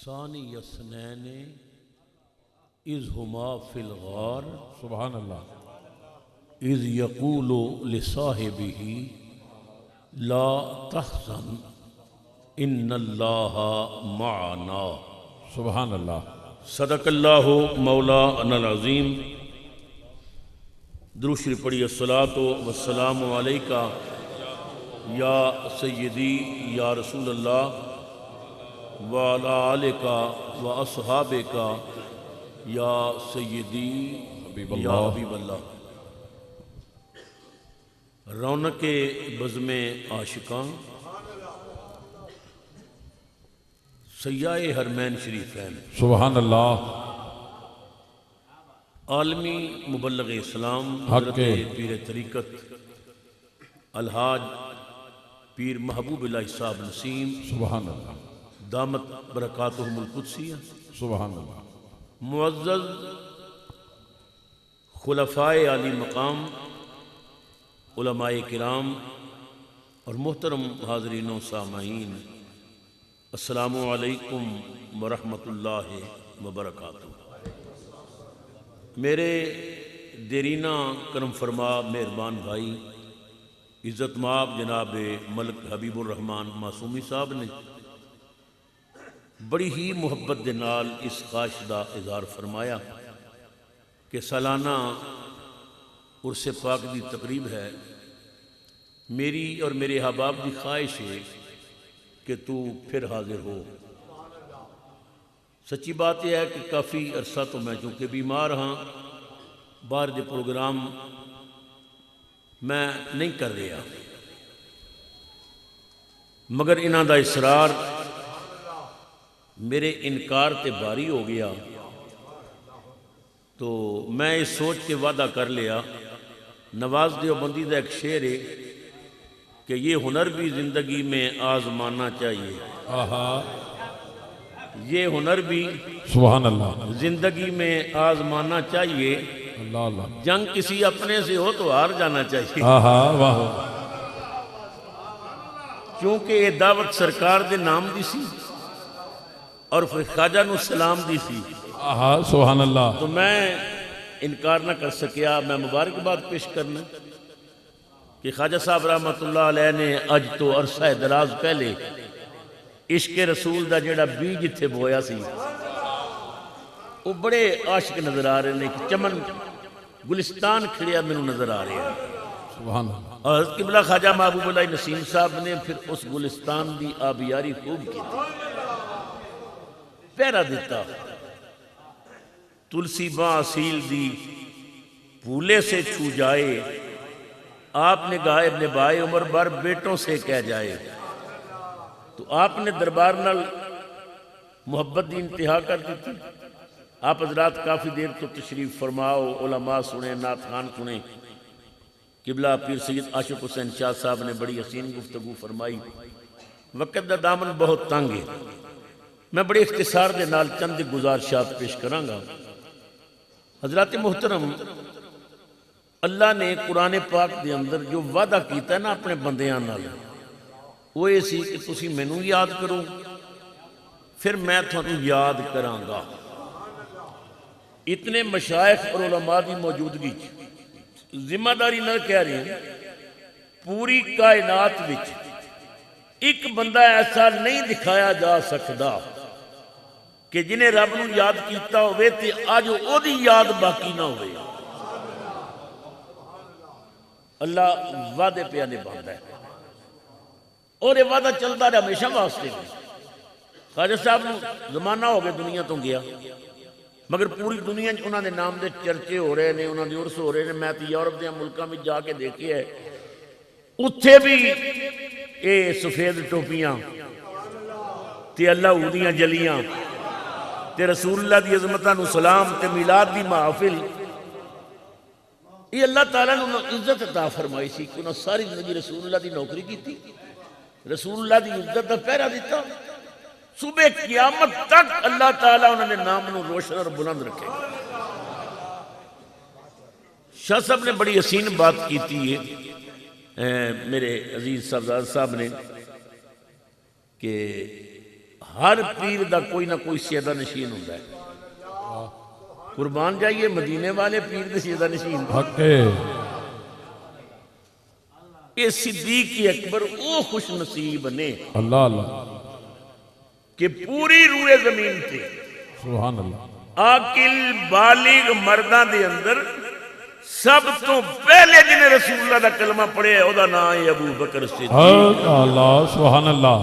ثانی یسنین اذ ہما فی الغار سبحان اللہ. اذ یقول لصاحبہ لا تحزن ان اللہ معنا. سبحان اللہ. صدق اللہ مولانا العظیم. درود شریف پڑھی. الصلاۃ والسلام علیکہ یا سیدی یا رسول اللہ وعلی آلکہ و اصحابکہ یا سیدی یا حبیب اللہ. رونق بزم عاشقاں سیاح حرمین شریفین سبحان اللہ. عالمی مبلغ اسلام حق حضرت پیر طریقت الحاج پیر محبوب اللہ صاحب نسیم سبحان اللہ. دامت برکاتہم القدسیہ. سبحان اللہ. معزز خلفائے عالی مقام، علماء کرام اور محترم حاضرین و سامعین، السلام علیکم ورحمۃ اللہ وبرکاتہ. میرے دیرینہ کرم فرما مہربان بھائی عزت مآب جناب ملک حبیب الرحمان معصومی صاحب نے بڑی ہی محبت دے نال اس خواہش دا اظہار فرمایا کہ سالانہ عرس پاک دی تقریب ہے. میری اور میرے احباب دی خواہش ہے کہ تو پھر حاضر ہو. سچی بات یہ ہے کہ کافی عرصہ تو میں چونکہ بیمار ہاں، باہر دے پروگرام میں نہیں کر رہا، مگر انہاں دا اصرار میرے انکار تے باری ہو گیا تو میں اس سوچ کے وعدہ کر لیا. نواز دیوبندی دا ایک شعر ہے کہ یہ ہنر بھی زندگی میں آزمانا چاہیے. آہا. یہ ہنر بھی سبحان اللہ. زندگی میں آزمانا چاہیے. اللہ اللہ. جنگ کسی اپنے سے ہو تو ہار جانا چاہیے. آہا واہ. کیونکہ یہ دعوت سرکار دے نام دی سی اور پھر خواجہ نو سلام دی سی. آہا سبحان اللہ. تو میں انکار نہ کر سکیا. میں مبارکباد پیش کرنا کہ خواجہ صاحب رحمۃ اللہ علیہ نے اج تو عرصہ دراز پہلے عشق رسول دا جڑا بیج اتھے بویا سی وہ بڑے عاشق نظر آ رہے ہیں کہ چمن گلستان کھڑیا میں نظر آ رہے ہیں. سبحان اللہ. اور حضرت قبلہ خواجہ محبوب اللہ نسیم صاحب نے پھر اس گلستان دی آبیاری خوب کی تھی، پہرا دیتا. تلسی باں اصیل دی پھولے سے چھو جائے، آپ نے گائے نبھائے عمر بھر بیٹوں سے کہہ جائے. تو آپ نے دربار نال محبت دی انتہا کر دی تھی. آپ حضرات کافی دیر تو تشریف فرماؤ، علماء سنے، نعت خوان سنے. قبلہ پیر سید عاشق حسین شاہ صاحب نے بڑی حسین گفتگو فرمائی. وقت دا دامن بہت تنگ ہے، میں بڑے اختصار دے نال چند گزارشات پیش کراں گا. حضرات محترم، اللہ نے قرآن پاک دے اندر جو وعدہ کیتا ہے نا اپنے بندیاں نال، وہ یہ سی کہ تسی مینوں یاد کرو پھر میں تھانوں یاد کراں گا. اتنے مشائخ اور علماء دی موجودگی ذمہ داری نہ کہہ رہے ہیں، پوری کائنات وچ ایک بندہ ایسا نہیں دکھایا جا سکتا کہ جنہیں رب نو یاد کیتا ہوئے تے آج او دی یاد باقی نہ ہوئے. اللہ وعدے پہ نبھاندا ہے اور یہ وعدہ چلتا رہا ہمیشہ واسطے. خواجہ صاحب نو زمانہ ہو گیا دنیا تو گیا، مگر پوری دنیا انہوں نے نام دے چرچے ہو رہے ہیں، انہوں نے عرس ہو رہے ہیں. میں تو یورپ دے ملکوں میں جا کے دیکھے ہے، اتھے بھی اے سفید ٹوپیاں تے اللہ اودیاں جلیاں تے رسول اللہ دی عظمتاں نو سلام تے میلاد دی محافل. یہ اللہ تعالیٰ نے عزت عطا فرمائی سی کہ انہوں ساری زندگی رسول اللہ دی نوکری کی تھی، رسول اللہ دی عزت دا پہرا دیتا. صبح قیامت تک اللہ تعالیٰ انہوں نے نام نو روشن اور بلند رکھے. شاہ صاحب نے بڑی حسین بات کی تھی میرے عزیز صاحبزاد صاحب نے کہ ہر پیر دا کوئی نہ کوئی سیدہ نشین ہوتا ہے. قربان جائیے مدینے والے پیر دے سیدہ نشین. حق یہ صدیق اکبر او خوش نصیب نے اللہ اللہ کہ پوری روئے زمین تھے سبحان اللہ عاقل بالغ مردان دے اندر سب تو پہلے جنہیں رسول اللہ دا کلمہ پڑھے ہے او دا نام ہے ابو بکر صدیق. اللہ سبحان اللہ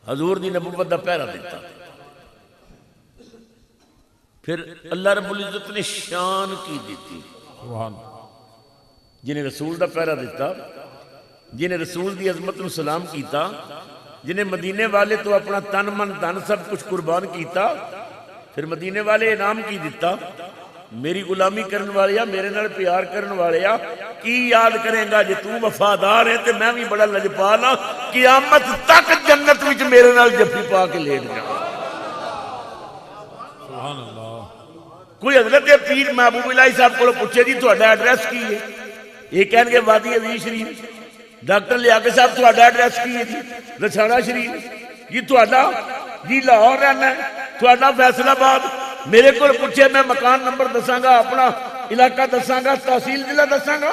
حضور دی نبوت دا پہرا دیتا. پھر اللہ رب العزت نے شان کی دیتی سبحان اللہ جنہیں رسول دا پہرا دیتا, جنہیں رسول دی عظمت نو سلام کیتا, جنہیں مدینے والے تو اپنا تن من دن سب کچھ قربان کیتا. پھر مدینے والے انعام کی دیتا, میری غلامی کرن والیا, میرے نال پیار کرن والیا, کی یاد کریں گا جے تو وفادار ہے تے میں بھی بڑا لجپالا قیامت تک جنت وچ میرے نال جفی پا کے لیٹ جا. سبحان اللہ کوئی حضرت پیر محبوب الہی صاحب کو پوچھے جی تہاڈا ایڈریس کی ہے, یہ کہن گے وادی عزیز شریف. ڈاکٹر لیاقت صاحب تہاڈا ایڈریس کی ہے جی رسالہ شریف. جی تہاڈا جی لاہور رہنا ہے, تہاڈا فیصل آباد. میرے کو پوچھے میں مکان نمبر دساں گا, اپنا علاقہ دساں گا, تحصیل ضلع دساں گا.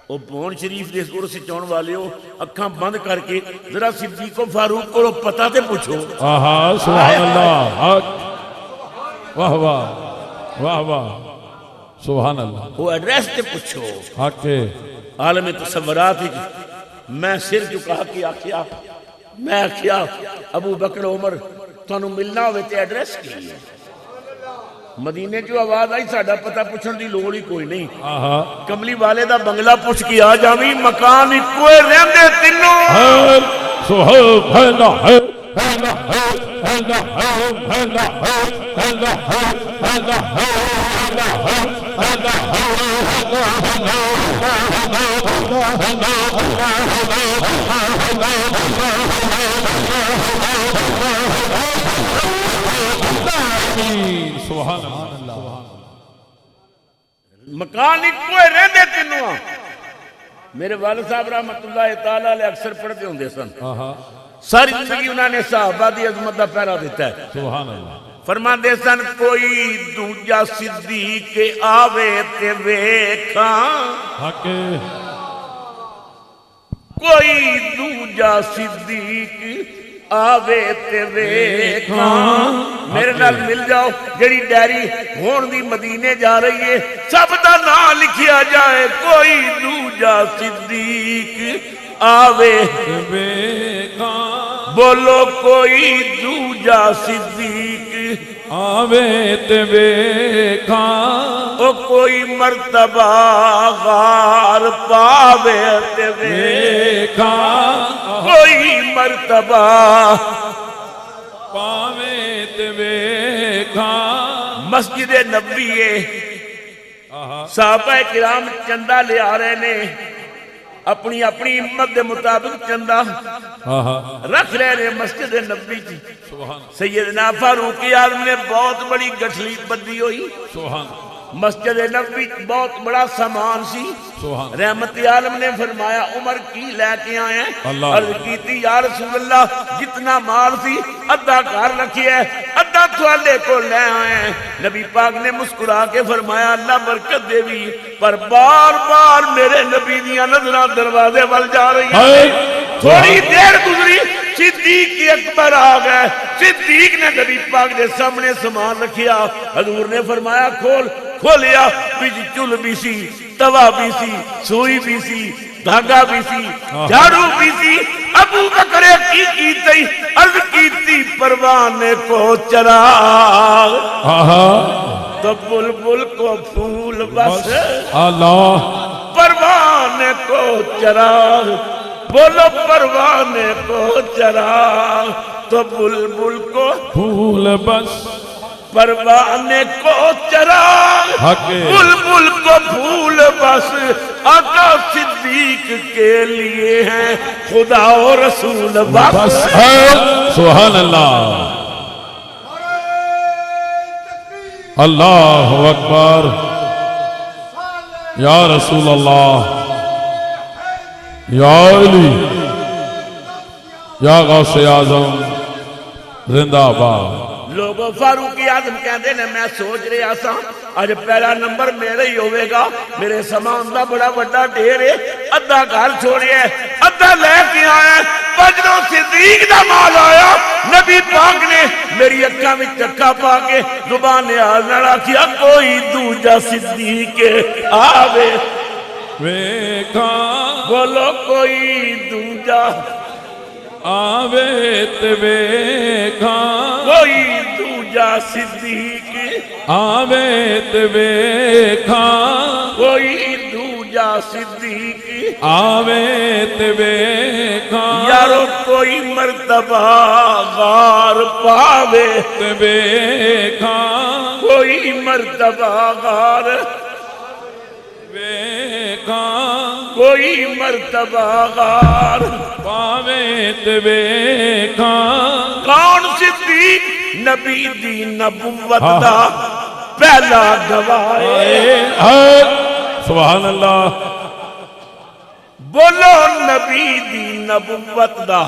وہ پون شریف دے سور سے چون والے ہو اکھاں بند کر کے ذرا صدیق و فاروق کو پتہ تے پوچھو. آہا سبحان اللہ حق واہ واہ واہ واہ سبحان اللہ وہ ایڈریس تے پوچھو. حق عالم تصورات میں سر جھکا کے آکھیا, میں آکھیا ابو بکر عمر تانوں ملنا ہوئے تے ایڈریس کی ہے. مدینے جو آواز آئی ساڈا پتہ پوچھن دی لوڑ ہی کوئی نہیں. آہا کملی والے دا بنگلہ پوچھ کے آ جاویں, مکان اکو رہندے تینوں. سبحان اللہ سبحان اللہ مکان اکو رہندے تینوں. میرے والد صاحب رحمت اللہ تعالیٰ علیہ اکثر پڑھتے ہوندے سن. ساری زندگی انہوں نے صحابہ دی عظمت دا پہرا دیتا ہے. سبحان اللہ فرماندے سن کوئی دوجا صدیق آوے تے ویکھاں, حق کوئی دوجا صدیق آوے تے ویکھاں. میرے نال مل جاؤ, جڑی ڈیری ہون دی مدینے جا رہی ہے سب دا نام لکھیا جائے. کوئی دوجا صدیق آوے بولو, کوئی دوجا صدیق آوے تے ویکھاں, او کوئی مرتبہ غار پاوے تے ویکھاں, کوئی مرتبہ پاوے تے ویکھاں. مسجد نبوی صحابہ کرام چندہ لے آ رہے نے, اپنی اپنی ہمت دے مطابق چندہ رکھ رہے نے مسجد نبوی کی. سیدنا فاروق اعظم نے بہت بڑی گٹھلی بدی ہوئی. مسجد نبوی بہت بڑا سامان سی. رحمت عالم نے فرمایا عمر کی لے کے آئے ہیں؟ عرض کی تھی یا رسول اللہ جتنا مال سی ادھا گھر رکھی ہے, ادھا تھوالے کو لے آئے ہیں. نبی پاک نے مسکرا کے فرمایا اللہ برکت دے بھی, پر بار بار میرے نبی دیاں نظران دروازے وال جا رہی ہیں. تھوڑی دیر گزری صدیق اکبر آ گئے. صدیق نے نبی پاک دے سامنے سامان رکھیا. حضور نے فرمایا کھول. کھولیا, بیچ چل بھی سی, توا بھی سی, سوئی بھی سی, دھاگا بھی سی, جھاڑو بھی سی. ابو بکر کی کیتی عرض کیتی پروانے کو چراغ, تو بلبل کو پھول بس اللہ. پروانے کو چراغ, بولو پروانے کو چراغ, تو بلبل کو پھول بس. پروانے کو چراغ, بلبل کو پھول بس. آقا صدیق کے لیے ہیں خدا و رسول بس. سبحان اللہ. اللہ اکبر. یا رسول اللہ, یا علی, یا غوث اعظم زندہ باد لوگوں فاروق اعظم کہندے نے میں سوچ رہا سا اج پہلا نمبر میرا ہی ہوئے گا میرے سامان دا بڑا بڑا ڈھیر ہے ادھا گھر چھوڑیا ہے ادھا لے کے آیا ہے پجروں صدیق دا مال آیا نبی پاک نے میری اکھاں وچ چکا پا کے زبان حال نال آکھیا کوئی دوجا صدیق آوے ویکھاں بولو کوئی دوجا آوے تے ویکھاں کوئی دوجا صدیق آوے تے ویکھاں کوئی دوجا صدیق آوے تے ویکھاں یارو کوئی مرتبہ غار پاوے تے ویکھاں کوئی مرتبہ غار ویکھاں کوئی مرتبہ غار پاوے تے ویکھاں کون صدیق نبی دی نبوت دا پہلا گواہ ہے سبحان اللہ بولو نبی دی نبوت دا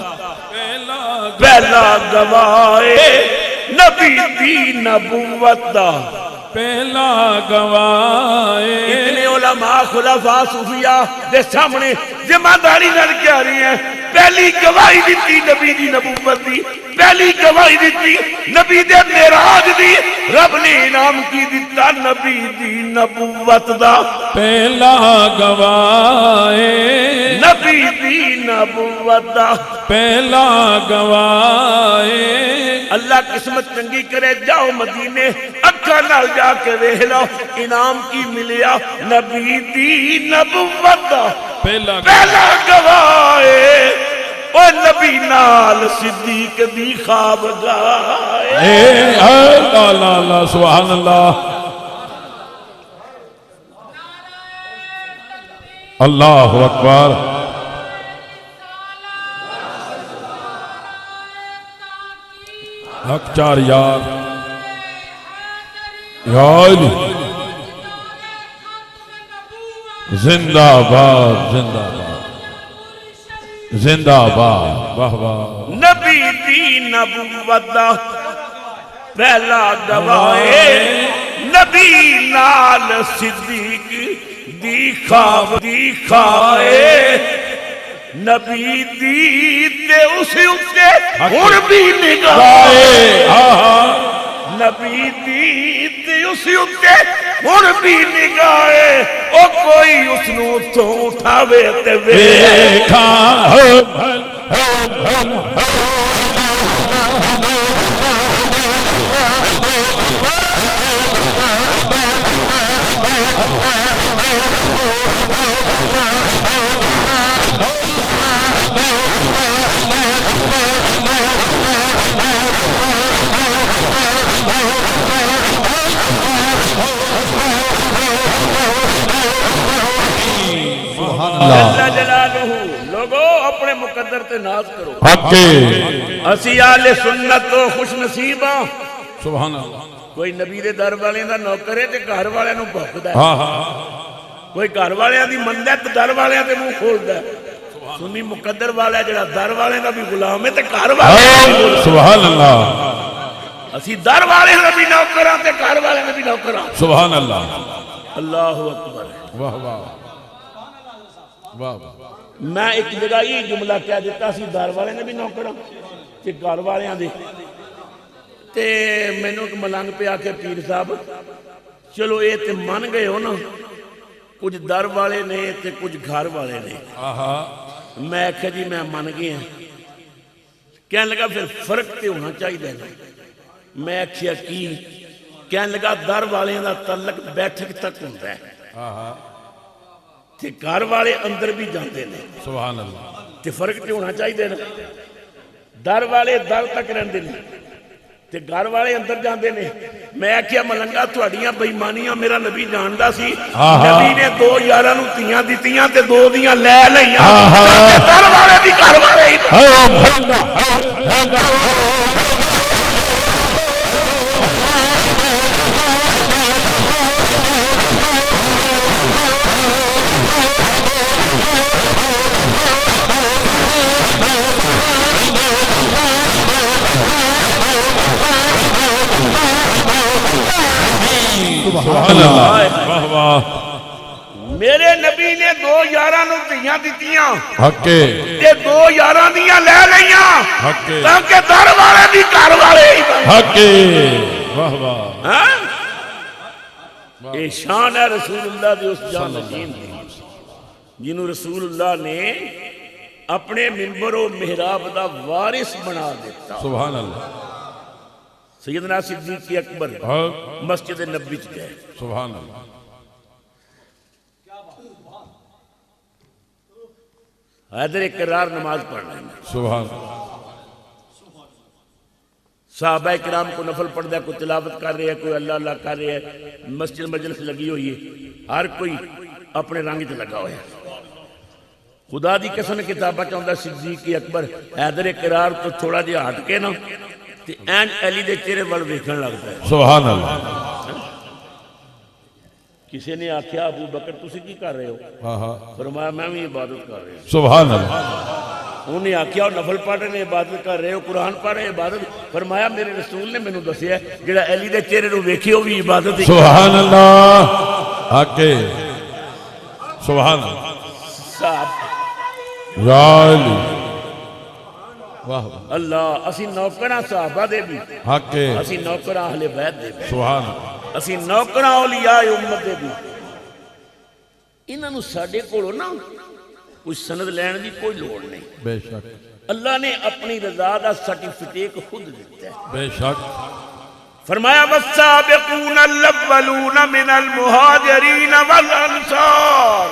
پہلا گواہ ہے نبی دی نبوت دا پہلا گواہ اتنے علماء خلفاء صوفیاء دے سامنے ذمہ داری لڑ کے آ رہی ہیں پہلی گواہی دیتی نبی دی نبوت دی پہلی گواہی دیتی نبی دے معراج دی رب نے انعام کی دیتا نبی دی نبوت دا پہلا گواہ نبی دی نبوت دا پہلا گواہ اللہ قسمت چنگی کرے جاؤ مدینے اکھا نال جا کے ویکھ لو انعام کی ملیا نبی دی نبوت دا پہلا گواہ او نبی نال صدیق دی خواب گاہ اللہ سبحان اللہ اللہ اکبر حق چار یار یا علی زندہ باد زندہ باد زندہ باد واہ واہ نبی دی نبوت دا پہلا گواہ نبی نال صدیق دی خواب نبی دی تے اسی اتے ہن بھی نگاہ نبی دی تے اسی اتے ہن بھی نگاہ او کوئی اس نو تو اٹھاوے تے ویکھاں اللہ جلالہ لوگو اپنے مقدر تے ناز کرو حقی اسی آل سنت و خوش نصیبہ سبحان اللہ کوئی نبی دے در والے دا نوکر ہے تے گھر والے نو بھکدا ہے ہاں ہاں کوئی گھر والے دی مندت در والے تے منہ کھولدا ہے سنی مقدر والا جڑا در والے دا بھی غلام ہے تے گھر والے سبحان اللہ اسی در والے دا بھی نوکراں تے گھر والے دا بھی نوکراں سبحان اللہ اللہ اکبر واہ واہ واہ میں ایک جگہ یہ جملہ کہہ دیتا سی در والے نے بھی نوکراں تے گھر والیاں دے تے مینوں ایک ملنگ پہ آ کے پیر صاحب چلو اے تے من گئے ہو نا کچھ در والے نے تے کچھ گھر والے نے میں آخیا جی میں من گیا کہنے لگا پھر فرق تے ہونا چاہیے میں آخیا کی کہنے لگا در والے دا تعلق بیٹھک تک ہوتا ہے تے گھر والے اندر بھی جاندے نے سبحان اللہ تے فرق تے ہونا چاہیے نا در والے در تک رہندے نے تے گھر والے اندر جاندے نے میں آخیا ملنگا تہاڈیاں بےایمانیاں میرا نبی جاندا سی نبی نے دو یاراں نوں تیاں دتیاں تے دو دیاں لے لئیاں در والے دی گھر والے سبحان اللہ واہ واہ میرے نبی نے 2 یاراں نوں دھیاں دتیاں حق تے 2 یاراں دیاں لے لئیاں حق تاکہ در والے بھی گھر والے ہی بن حق واہ واہ ہاں اے شان ہے رسول اللہ دی اس جان نشین دی جنہوں رسول اللہ نے اپنے منبر و محراب دا وارث بنا دیتا سبحان اللہ سیدنا صدیق اکبر حق مسجد نبی چ گئے سبحان اللہ حیدر کرار نماز پڑھ رہے ہیں سبحان اللہ صحابہ کرام کو نفل پڑھ دیا کوئی تلاوت کر رہے ہیں کوئی اللہ اللہ کر رہے ہیں مسجد مجلس لگی ہوئی ہے ہر کوئی اپنے رنگ تے لگا ہوا ہے خدا دی قسم کتابہ چاہتا صدیق اکبر حیدر کرار تو تھوڑا جہا ہٹ کے نا تے این علی دے چہرے وال ویکھن لگتا ہے سبحان اللہ کسی نے آکھیا ابو بکر تسی کی کر رہے ہو ہاں ہاں فرمایا میں بھی عبادت کر رہے ہوں سبحان اللہ انہوں نے آکھیا نفل پڑھ رہے ہیں عبادت کر رہے ہو قرآن پڑھ رہے ہیں عبادت فرمایا میرے رسول نے میں نے دسیا ہے جڑا علی دے چہرے نو ویکھی ہو بھی عبادت ہی سبحان اللہ حق سبحان اللہ صاحب یا علی واہ واہ اللہ اسی نوکراں صحابہ دے بھی حق اسی نوکراں اہل بیت دے بھی سبحان اللہ اسی نوکراں اولیاء امت دے بھی انہاں نو ساڈے کولوں نا کوئی سند لین دی کوئی لوڑ نہیں بے شک اللہ نے اپنی رضا دا سرٹیفکیٹ خود دیتا ہے بے شک فرمایا والسابقون الاولون من المہاجرین والانصار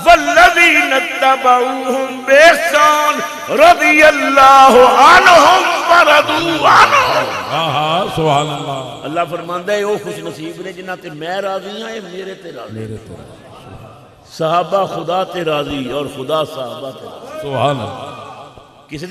والذین اتبعوہم بإحسان رضی اللہ عنہم ورضوا عنہ ہاں سبحان اللہ اللہ فرماندا ہے او خوش نصیب نے جنہاں تے میں راضی ہاں اے میرے تے راضی صحابہ خدا تے راضی اور خدا صحابہ تے راضی سبحان اللہ کسی